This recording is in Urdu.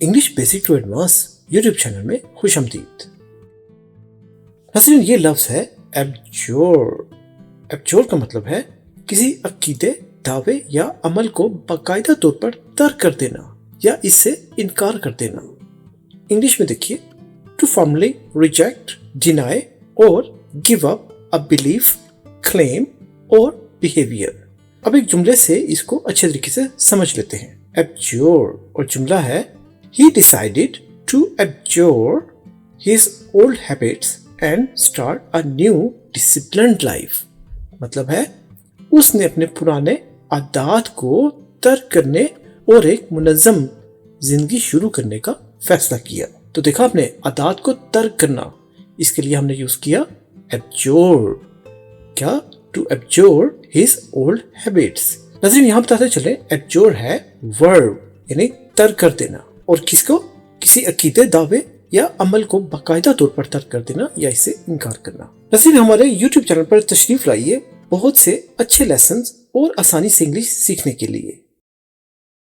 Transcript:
English basic to advance YouTube channel میں خوش آمدید۔ ناظرین، یہ لفظ ہے ایبجور۔ ایبجور کا مطلب ہے کسی عقیدے، دعوے یا عمل کو باقاعدہ طور پر ترک کر دینا یا اس سے انکار کر دینا۔ انگلش میں دیکھیے، ٹو فارملی ریجیکٹ، ڈینائی اور گیو اپ اے بلیف، کلیم اور بیہیویئر۔ اب ایک جملے سے اس کو اچھے طریقے سے سمجھ لیتے ہیں۔ ایبجور اور جملہ ہے He decided to abjure his old habits and start a new disciplined life۔ مطلب ہے اس نے اپنے پرانے عادات کو ترک کرنے اور ایک منظم زندگی شروع کرنے کا فیصلہ کیا۔ تو دیکھا آپ نے، عادات کو ترک کرنا، اس کے لیے ہم نے یوز کیا abjure۔ کیا؟ to abjure his old habits۔ ناظرین، یہاں بتاتے چلیں، abjure ہے verb، یعنی ترک کر دینا، اور کس کو؟ کسی عقیدے، دعوے یا عمل کو باقاعدہ طور پر ترک کر دینا یا اس سے انکار کرنا۔ ناظرین، ہمارے یوٹیوب چینل پر تشریف لائیے بہت سے اچھے لیسنز اور آسانی سے انگلش سیکھنے کے لیے۔